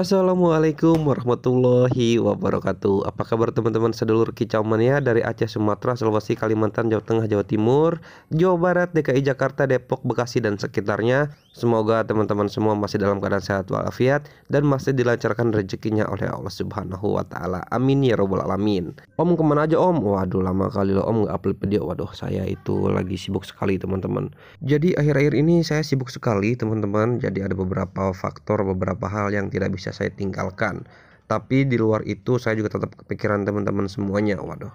Assalamualaikum warahmatullahi wabarakatuh. Apa kabar teman-teman sedulur kicau mania dari Aceh, Sumatera, Sulawesi, Kalimantan, Jawa Tengah, Jawa Timur, Jawa Barat, DKI Jakarta, Depok, Bekasi, dan sekitarnya. Semoga teman-teman semua masih dalam keadaan sehat walafiat dan masih dilancarkan rezekinya oleh Allah Subhanahu wa Ta'ala. Amin ya Robbal Alamin. Om kemana aja Om? Waduh, lama kali loh Om nggak upload video. Waduh, saya itu lagi sibuk sekali teman-teman. Jadi akhir-akhir ini saya sibuk sekali teman-teman. Jadi ada beberapa faktor, beberapa hal yang tidak bisa saya tinggalkan. Tapi di luar itu saya juga tetap kepikiran teman-teman semuanya. Waduh,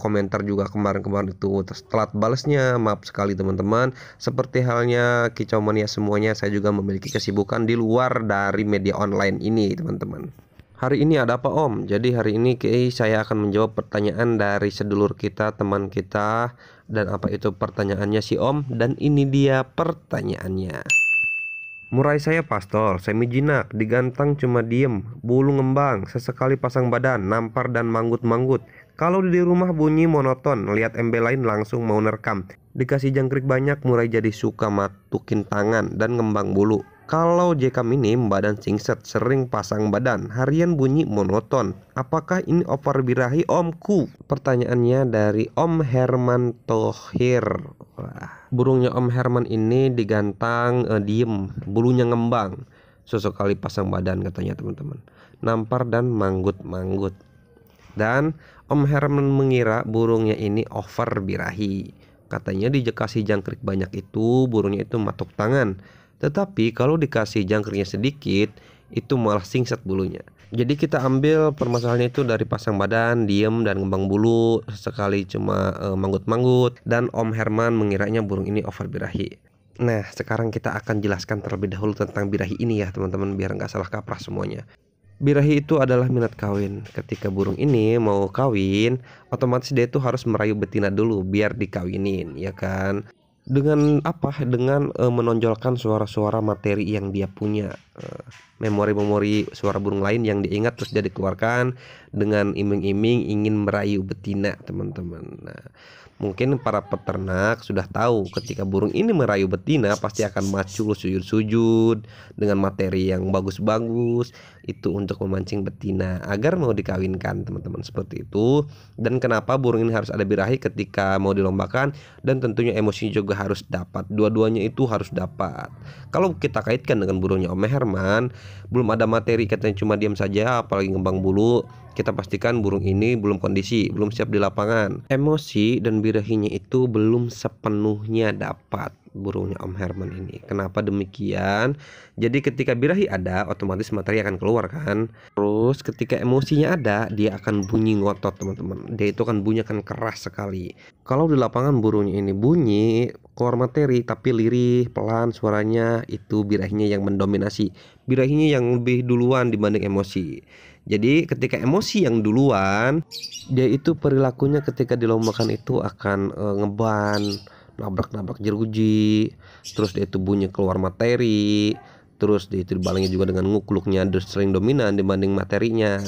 komentar juga kemarin-kemarin itu telat balesnya. Maaf sekali teman-teman. Seperti halnya kicau mania semuanya, saya juga memiliki kesibukan di luar dari media online ini teman-teman. Hari ini ada apa Om? Jadi hari ini saya akan menjawab pertanyaan dari sedulur kita, teman kita. Dan apa itu pertanyaannya sih Om? Dan ini dia pertanyaannya. Murai saya pastol, semi jinak, digantang cuma diem, bulu ngembang, sesekali pasang badan, nampar dan manggut-manggut. Kalau di rumah bunyi monoton, lihat embel lain langsung mau nerekam. Dikasih jangkrik banyak, murai jadi suka matukin tangan dan ngembang bulu. Kalau JK minim, badan singset, sering pasang badan, harian bunyi monoton. Apakah ini over birahi Omku? Pertanyaannya dari Om Herman Thohir. Burungnya Om Herman ini digantang, diem, bulunya ngembang, sesekali pasang badan katanya teman-teman, nampar dan manggut-manggut. Dan Om Herman mengira burungnya ini over birahi. Katanya dikasih jangkrik banyak itu burungnya itu matuk tangan. Tetapi kalau dikasih jangkriknya sedikit, itu malah singset bulunya. Jadi kita ambil permasalahannya itu dari pasang badan, diem dan ngembang bulu, sekali cuma manggut-manggut. Dan Om Herman mengiranya burung ini over birahi. Nah, sekarang kita akan jelaskan terlebih dahulu tentang birahi ini ya teman-teman, biar nggak salah kaprah semuanya. Birahi itu adalah minat kawin. Ketika burung ini mau kawin, otomatis dia itu harus merayu betina dulu biar dikawinin, ya kan? Dengan apa? Dengan menonjolkan suara-suara materi yang dia punya, memori-memori suara burung lain yang diingat terus dia dikeluarkan dengan iming-iming ingin merayu betina teman-teman. Nah, mungkin para peternak sudah tahu ketika burung ini merayu betina pasti akan macul sujud-sujud dengan materi yang bagus-bagus itu untuk memancing betina agar mau dikawinkan teman-teman, seperti itu. Dan kenapa burung ini harus ada birahi ketika mau dilombakan, dan tentunya emosinya juga harus dapat, dua-duanya itu harus dapat. Kalau kita kaitkan dengan burungnya Om Herman, belum ada materi, katanya cuma diam saja apalagi ngembang bulu, kita pastikan burung ini belum kondisi, belum siap di lapangan. Emosi dan birahinya itu belum sepenuhnya dapat burungnya Om Herman ini. Kenapa demikian? Jadi ketika birahi ada, otomatis materi akan keluar kan. Terus ketika emosinya ada, dia akan bunyi ngotot teman-teman. Dia itu akan bunyi akan keras sekali. Kalau di lapangan burungnya ini bunyi keluar materi tapi lirih, pelan suaranya, itu birahinya yang mendominasi. Birahinya yang lebih duluan dibanding emosi. Jadi ketika emosi yang duluan, dia itu perilakunya ketika dilombakan itu akan ngeban, nabrak-nabrak jeruji, terus dia itu bunyi keluar materi, terus dia itu dibarengi juga dengan ngukluknya sering dominan dibanding materinya.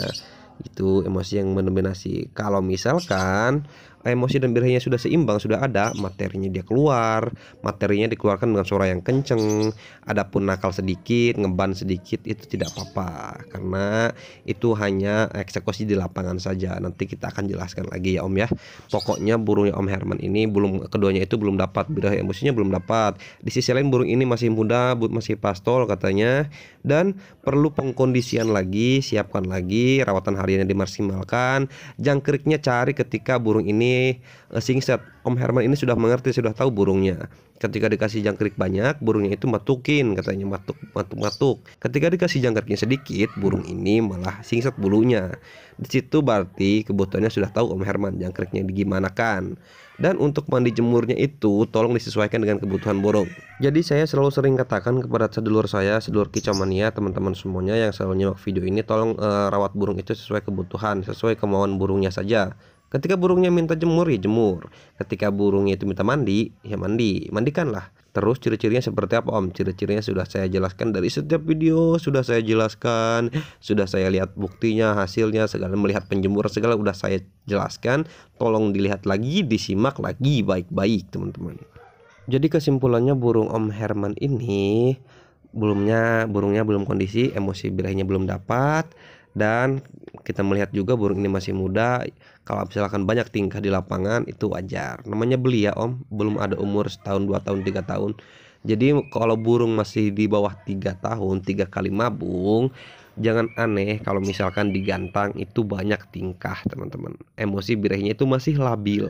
Itu emosi yang mendominasi. Kalau misalkan emosi dan birahinya sudah seimbang, sudah ada, materinya dia keluar, materinya dikeluarkan dengan suara yang kenceng. Adapun nakal sedikit, ngeban sedikit, itu tidak apa-apa, karena itu hanya eksekusi di lapangan saja. Nanti kita akan jelaskan lagi ya Om ya. Pokoknya burungnya Om Herman ini keduanya itu belum dapat, birahi emosinya belum dapat. Di sisi lain burung ini masih muda, masih pastol katanya, dan perlu pengkondisian lagi, siapkan lagi, rawatan hariannya dimaksimalkan. Jangkriknya cari ketika burung ini singset. Om Herman ini sudah mengerti, sudah tahu burungnya. Ketika dikasih jangkrik banyak, burungnya itu matukin, katanya matuk. Ketika dikasih jangkriknya sedikit, burung ini malah singset bulunya. Di situ berarti kebutuhannya sudah tahu Om Herman jangkriknya digimanakan. Dan untuk mandi jemurnya itu tolong disesuaikan dengan kebutuhan burung. Jadi saya selalu sering katakan kepada sedulur saya, sedulur kicau mania, teman-teman semuanya yang selalu nyimak video ini, tolong rawat burung itu sesuai kebutuhan, sesuai kemauan burungnya saja. Ketika burungnya minta jemur ya jemur. Ketika burungnya itu minta mandi ya mandi, mandikanlah. Terus ciri-cirinya seperti apa Om? Ciri-cirinya sudah saya jelaskan dari setiap video, sudah saya jelaskan, sudah saya lihat buktinya, hasilnya, segala melihat penjemuran segala udah saya jelaskan. Tolong dilihat lagi, disimak lagi baik-baik teman-teman. Jadi kesimpulannya burung Om Herman ini burungnya belum kondisi, emosi birahinya belum dapat, dan kita melihat juga burung ini masih muda. Kalau misalkan banyak tingkah di lapangan itu wajar, namanya belia om, belum ada umur setahun 2 tahun 3 tahun. Jadi kalau burung masih di bawah 3 tahun 3 kali mabung, jangan aneh kalau misalkan digantang itu banyak tingkah teman-teman. Emosi birahinya itu masih labil,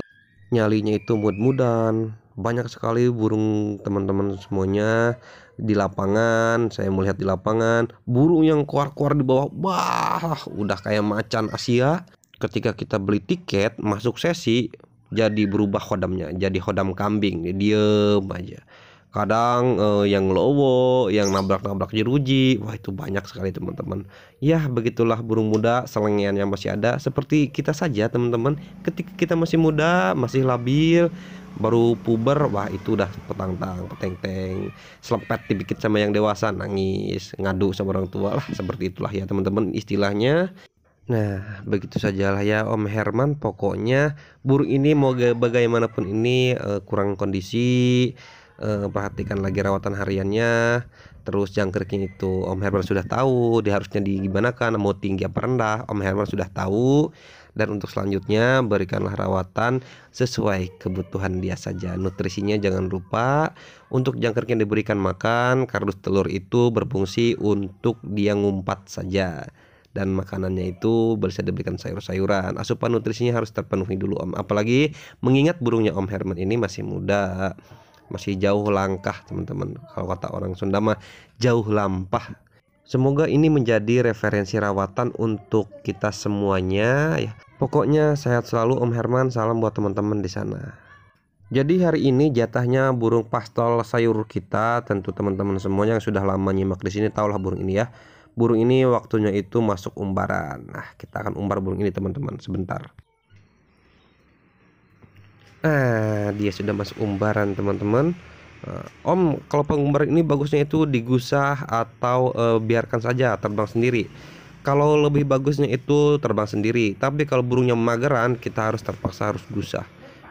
nyalinya itu mud-mudan. Banyak sekali burung teman-teman semuanya di lapangan. Saya melihat di lapangan burung yang keluar-keluar di bawah, wah udah kayak macan Asia. Ketika kita beli tiket masuk sesi, jadi berubah khodamnya, jadi khodam kambing, dia diem aja. Kadang yang lowo, yang nabrak-nabrak jeruji, wah itu banyak sekali teman-teman. Ya begitulah burung muda, selengean yang masih ada seperti kita saja teman-teman. Ketika kita masih muda, masih labil, baru puber, wah itu udah petang-tang, peteng-teng, selepet dikit sama yang dewasa, nangis, ngadu sama orang tua lah, seperti itulah ya teman-teman istilahnya. Nah, begitu sajalah ya Om Herman. Pokoknya burung ini mau bagaimanapun ini kurang kondisi, perhatikan lagi rawatan hariannya. Terus jangkriknya itu Om Herman sudah tahu dia harusnya digimanakan, mau tinggi apa rendah, Om Herman sudah tahu. Dan untuk selanjutnya berikanlah rawatan sesuai kebutuhan dia saja. Nutrisinya jangan lupa, untuk jangkrik yang diberikan makan, kardus telur itu berfungsi untuk dia ngumpat saja. Dan makanannya itu bisa diberikan sayur-sayuran. Asupan nutrisinya harus terpenuhi dulu Om. Apalagi mengingat burungnya Om Herman ini masih muda, masih jauh langkah teman-teman. Kalau kata orang Sunda mah jauh lampah. Semoga ini menjadi referensi rawatan untuk kita semuanya ya. Pokoknya sehat selalu Om Herman, salam buat teman-teman di sana. Jadi hari ini jatahnya burung pastol sayur kita. Tentu teman-teman semuanya yang sudah lama nyimak di sini tahulah burung ini ya. Burung ini waktunya itu masuk umbaran. Nah, kita akan umbar burung ini teman-teman sebentar. Dia sudah masuk umbaran teman-teman. Om, kalau pengumbaran ini bagusnya itu digusah atau biarkan saja terbang sendiri. Kalau lebih bagusnya itu terbang sendiri. Tapi kalau burungnya mageran, kita harus terpaksa harus gusah.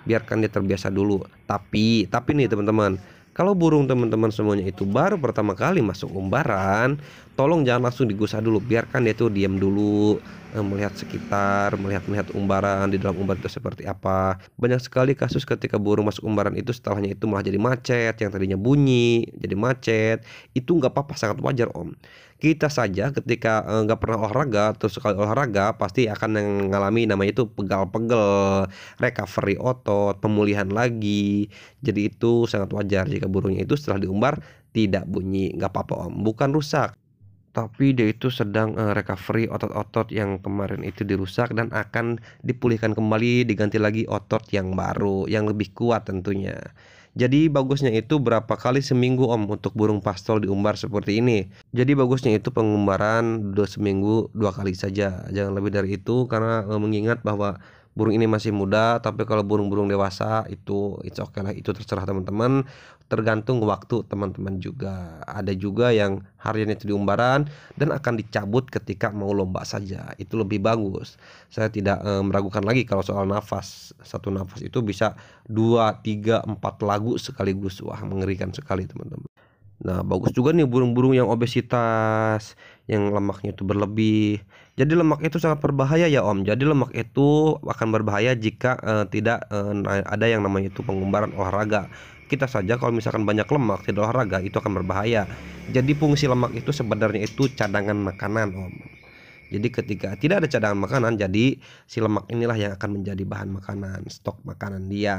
Biarkan dia terbiasa dulu. Tapi nih teman-teman, kalau burung teman-teman semuanya itu baru pertama kali masuk umbaran, tolong jangan langsung digusah dulu, biarkan dia tuh diam dulu, melihat sekitar, melihat umbaran, di dalam umbaran itu seperti apa. Banyak sekali kasus ketika burung masuk umbaran itu setelahnya itu malah jadi macet, yang tadinya bunyi jadi macet. Itu nggak apa-apa, sangat wajar Om. Kita saja ketika nggak pernah olahraga, terus sekali olahraga pasti akan mengalami namanya itu pegal-pegel, recovery otot, pemulihan lagi. Jadi itu sangat wajar jika burungnya itu setelah diumbar tidak bunyi, nggak apa-apa Om, bukan rusak, tapi dia itu sedang recovery otot-otot yang kemarin itu dirusak dan akan dipulihkan kembali, diganti lagi otot yang baru, yang lebih kuat tentunya. Jadi bagusnya itu berapa kali seminggu Om untuk burung pastol diumbar seperti ini. Jadi bagusnya itu pengumbaran seminggu 2 kali saja, jangan lebih dari itu, karena mengingat bahwa burung ini masih muda. Tapi kalau burung-burung dewasa itu it's okay lah, itu terserah teman-teman, tergantung waktu teman-teman juga. Ada juga yang harian itu diumbaran dan akan dicabut ketika mau lomba saja, itu lebih bagus. Saya tidak meragukan lagi kalau soal nafas, satu nafas itu bisa 2, 3, 4 lagu sekaligus. Wah mengerikan sekali teman-teman. Nah, bagus juga nih burung-burung yang obesitas, yang lemaknya itu berlebih. Jadi lemak itu sangat berbahaya ya Om. Jadi lemak itu akan berbahaya jika tidak ada yang namanya itu pengumbaran olahraga. Kita saja kalau misalkan banyak lemak tidak olahraga itu akan berbahaya. Jadi fungsi lemak itu sebenarnya itu cadangan makanan Om. Jadi ketika tidak ada cadangan makanan, jadi si lemak inilah yang akan menjadi bahan makanan, stok makanan dia.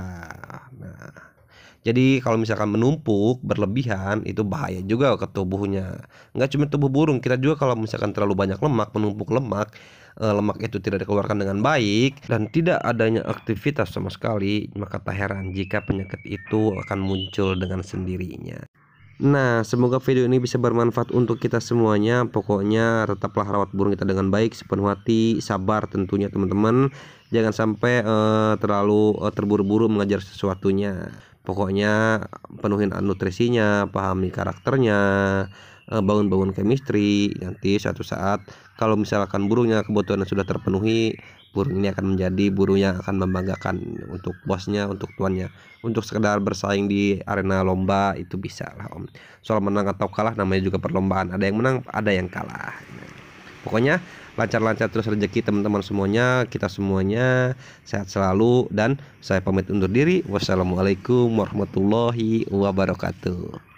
Nah, jadi kalau misalkan menumpuk berlebihan itu bahaya juga ke tubuhnya. Nggak cuma tubuh burung, kita juga kalau misalkan terlalu banyak lemak, menumpuk lemak, lemak itu tidak dikeluarkan dengan baik dan tidak adanya aktivitas sama sekali, maka tak heran jika penyakit itu akan muncul dengan sendirinya. Nah, semoga video ini bisa bermanfaat untuk kita semuanya. Pokoknya tetaplah rawat burung kita dengan baik, sepenuh hati, sabar tentunya teman-teman. Jangan sampai terlalu terburu-buru mengajar sesuatunya. Pokoknya penuhin nutrisinya, pahami karakternya, bangun-bangun chemistry. Nanti suatu saat kalau misalkan burungnya kebutuhannya sudah terpenuhi, burung ini akan menjadi burung yang akan membanggakan untuk bosnya, untuk tuannya. Untuk sekedar bersaing di arena lomba itu bisa lah Om. Soal menang atau kalah namanya juga perlombaan, ada yang menang ada yang kalah. Pokoknya lancar-lancar terus rezeki teman-teman semuanya, kita semuanya sehat selalu, dan saya pamit undur diri. Wassalamualaikum warahmatullahi wabarakatuh.